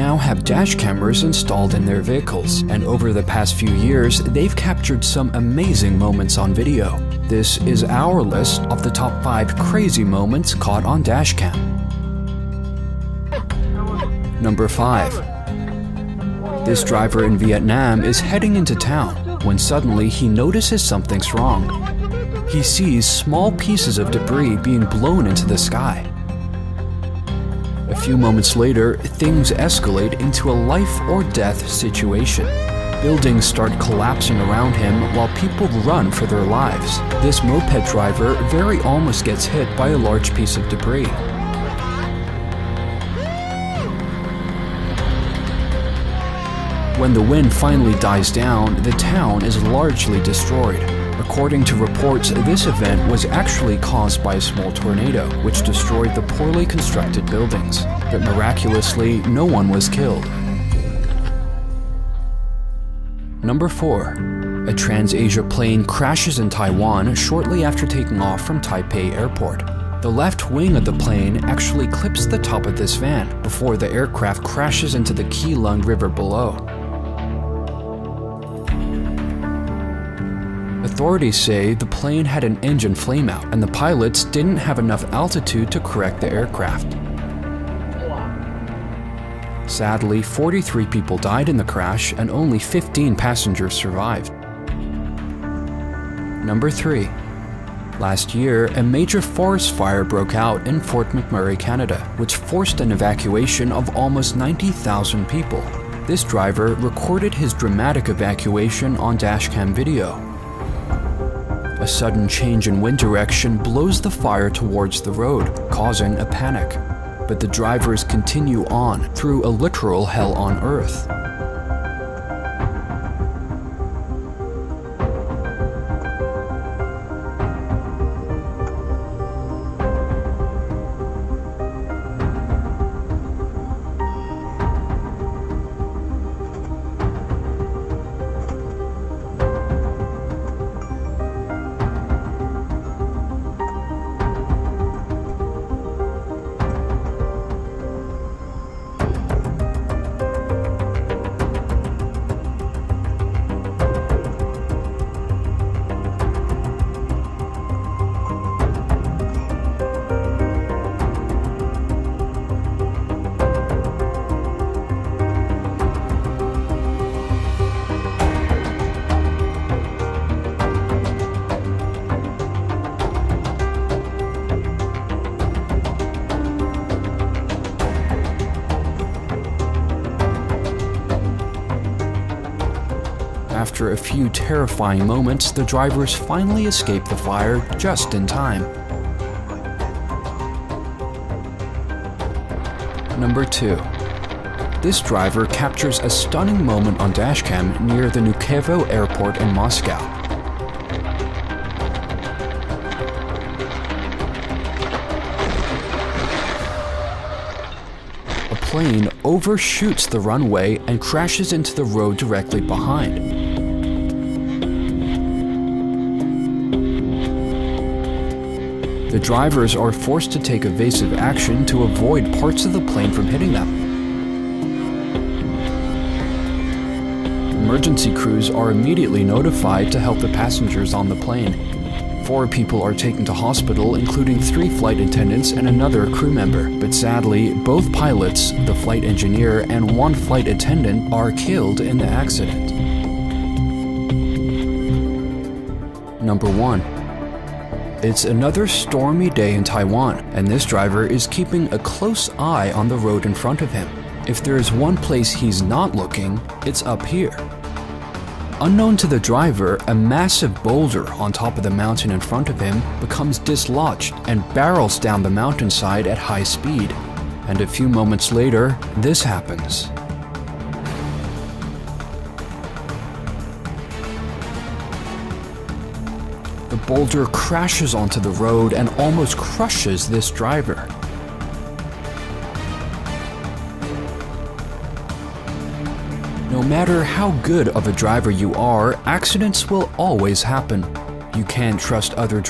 now have dash cameras installed in their vehicles, and over the past few years, they've captured some amazing moments on video. This is our list of the top 5 crazy moments caught on dashcam. Number 5. This driver in Vietnam is heading into town when suddenly he notices something's wrong. He sees small pieces of debris being blown into the sky. A few moments later, things escalate into a life or death situation. Buildings start collapsing around him while people run for their lives. This moped driver very almost gets hit by a large piece of debris. When the wind finally dies down, the town is largely destroyed. According to reports, this event was actually caused by a small tornado, which destroyed the poorly constructed buildings. But miraculously, no one was killed. Number 4. A Trans-Asia plane crashes in Taiwan shortly after taking off from Taipei Airport. The left wing of the plane actually clips the top of this van before the aircraft crashes into the Keelung River below. Authorities say the plane had an engine flameout and the pilots didn't have enough altitude to correct the aircraft. Sadly, 43 people died in the crash and only 15 passengers survived. Number 3. Last year, a major forest fire broke out in Fort McMurray, Canada, which forced an evacuation of almost 90,000 people. This driver recorded his dramatic evacuation on dashcam video. A sudden change in wind direction blows the fire towards the road, causing a panic. But the drivers continue on through a literal hell on earth. After a few terrifying moments, the drivers finally escape the fire just in time. Number 2. This driver captures a stunning moment on dashcam near the Vnukovo airport in Moscow. A plane overshoots the runway and crashes into the road directly behind. The drivers are forced to take evasive action to avoid parts of the plane from hitting them. Emergency crews are immediately notified to help the passengers on the plane. 4 people are taken to hospital, including 3 flight attendants and another crew member. But sadly, both pilots, the flight engineer, and 1 flight attendant are killed in the accident. Number 1. It's another stormy day in Taiwan, and this driver is keeping a close eye on the road in front of him. If there is one place he's not looking, it's up here. Unknown to the driver, a massive boulder on top of the mountain in front of him becomes dislodged and barrels down the mountainside at high speed. And a few moments later, this happens. The boulder crashes onto the road and almost crushes this driver. No matter how good of a driver you are, accidents will always happen. You can't trust other drivers.